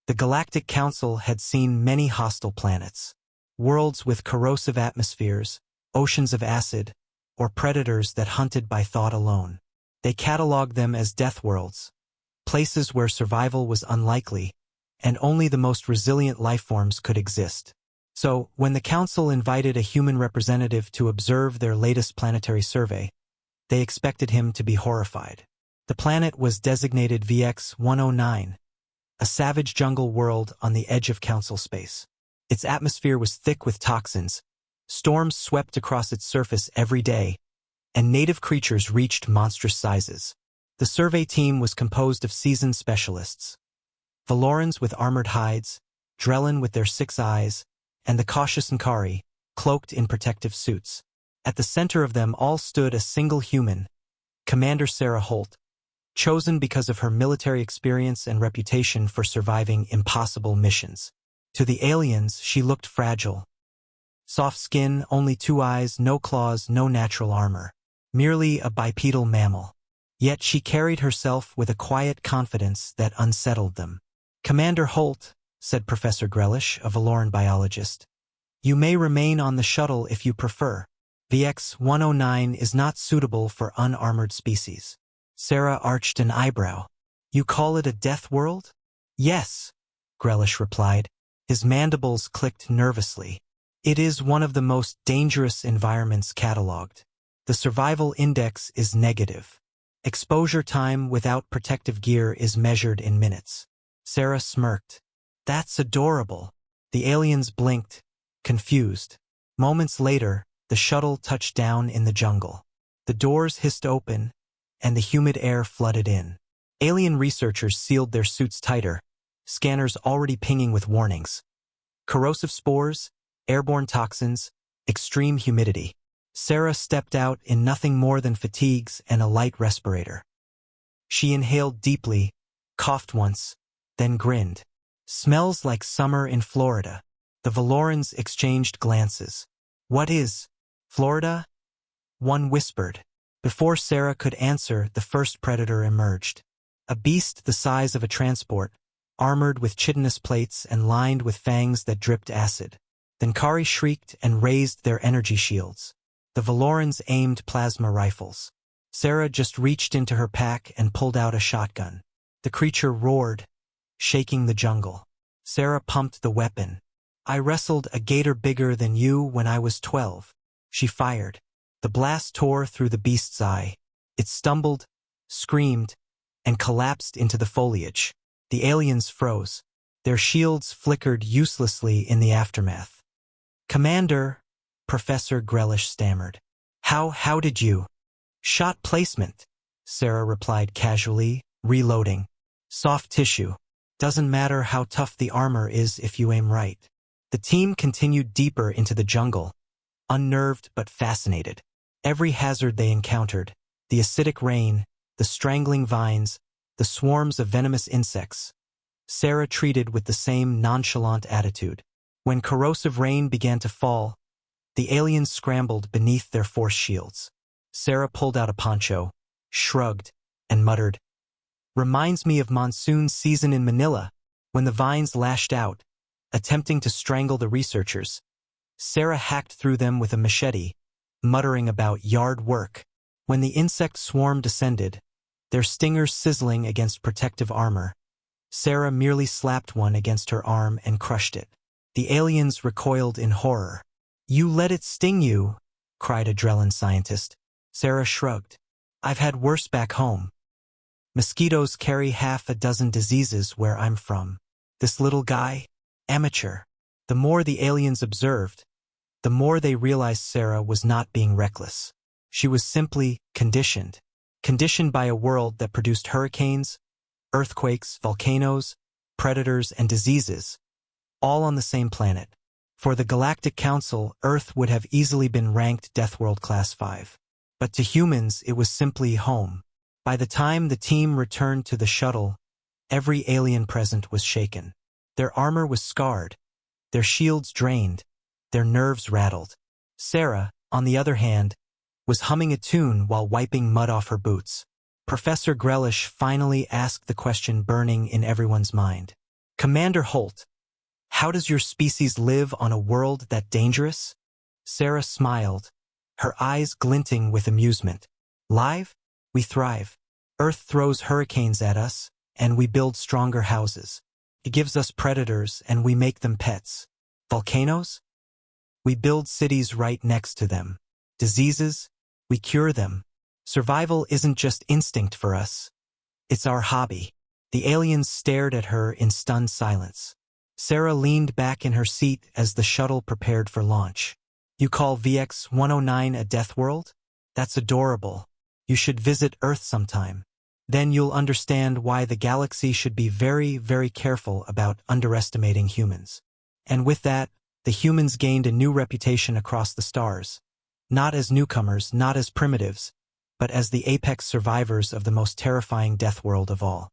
The Galactic Council had seen many hostile planets, worlds with corrosive atmospheres, oceans of acid, or predators that hunted by thought alone. They cataloged them as Deathworlds, places where survival was unlikely, and only the most resilient lifeforms could exist. So, when the Council invited a human representative to observe their latest planetary survey, they expected him to be horrified. The planet was designated VX-109, a savage jungle world on the edge of Council space. Its atmosphere was thick with toxins, storms swept across its surface every day, and native creatures reached monstrous sizes. The survey team was composed of seasoned specialists, Valorans with armored hides, Drellin with their 6 eyes, and the cautious Nkari, cloaked in protective suits. At the center of them all stood a single human, Commander Sarah Holt, chosen because of her military experience and reputation for surviving impossible missions. To the aliens, she looked fragile. Soft skin, only 2 eyes, no claws, no natural armor. Merely a bipedal mammal. Yet she carried herself with a quiet confidence that unsettled them. "Commander Holt," said Professor Grelish, a Valoran biologist, "you may remain on the shuttle if you prefer. VX-109 is not suitable for unarmored species." Sarah arched an eyebrow. "You call it a death world?" "Yes," Grelish replied. His mandibles clicked nervously. "It is one of the most dangerous environments catalogued. The survival index is negative. Exposure time without protective gear is measured in minutes." Sarah smirked. "That's adorable." The aliens blinked, confused. Moments later, the shuttle touched down in the jungle. The doors hissed open, and the humid air flooded in. Alien researchers sealed their suits tighter, scanners already pinging with warnings. Corrosive spores, airborne toxins, extreme humidity. Sarah stepped out in nothing more than fatigues and a light respirator. She inhaled deeply, coughed once, then grinned. "Smells like summer in Florida." The Valorans exchanged glances. "What is Florida?" one whispered. Before Sarah could answer, the first predator emerged. A beast the size of a transport, armored with chitinous plates and lined with fangs that dripped acid. The Nkari shrieked and raised their energy shields. The Valorans aimed plasma rifles. Sarah just reached into her pack and pulled out a shotgun. The creature roared, shaking the jungle. Sarah pumped the weapon. "I wrestled a gator bigger than you when I was 12. She fired. The blast tore through the beast's eye. It stumbled, screamed, and collapsed into the foliage. The aliens froze. Their shields flickered uselessly in the aftermath. "Commander," Professor Grelish stammered. How did you?" "Shot placement," Sarah replied casually, reloading. "Soft tissue. Doesn't matter how tough the armor is if you aim right." The team continued deeper into the jungle, unnerved but fascinated. Every hazard they encountered, the acidic rain, the strangling vines, the swarms of venomous insects, Sarah treated with the same nonchalant attitude. When corrosive rain began to fall, the aliens scrambled beneath their force shields. Sarah pulled out a poncho, shrugged, and muttered, "Reminds me of monsoon season in Manila, when the vines lashed out, attempting to strangle the researchers. Sarah hacked through them with a machete, muttering about yard work. When the insect swarm descended, their stingers sizzling against protective armor, Sarah merely slapped one against her arm and crushed it. The aliens recoiled in horror. "You let it sting you," cried a Drellin scientist. Sarah shrugged. "I've had worse back home. Mosquitoes carry half a dozen diseases where I'm from. This little guy? Amateur." The more the aliens observed, the more they realized Sarah was not being reckless. She was simply conditioned. Conditioned by a world that produced hurricanes, earthquakes, volcanoes, predators, and diseases, all on the same planet. For the Galactic Council, Earth would have easily been ranked Deathworld Class 5. But to humans, it was simply home. By the time the team returned to the shuttle, every alien present was shaken. Their armor was scarred, their shields drained, their nerves rattled. Sarah, on the other hand, was humming a tune while wiping mud off her boots. Professor Grelish finally asked the question burning in everyone's mind. Commander Holt, how does your species live on a world that dangerous? Sarah smiled, her eyes glinting with amusement. Live? We thrive. Earth throws hurricanes at us, and we build stronger houses. It gives us predators, and we make them pets. Volcanoes? We build cities right next to them. Diseases? We cure them. Survival isn't just instinct for us. It's our hobby. The aliens stared at her in stunned silence. Sarah leaned back in her seat as the shuttle prepared for launch. You call VX-109 a death world? That's adorable. You should visit Earth sometime. Then you'll understand why the galaxy should be very, very careful about underestimating humans. And with that, the humans gained a new reputation across the stars. Not as newcomers, not as primitives, but as the apex survivors of the most terrifying death world of all.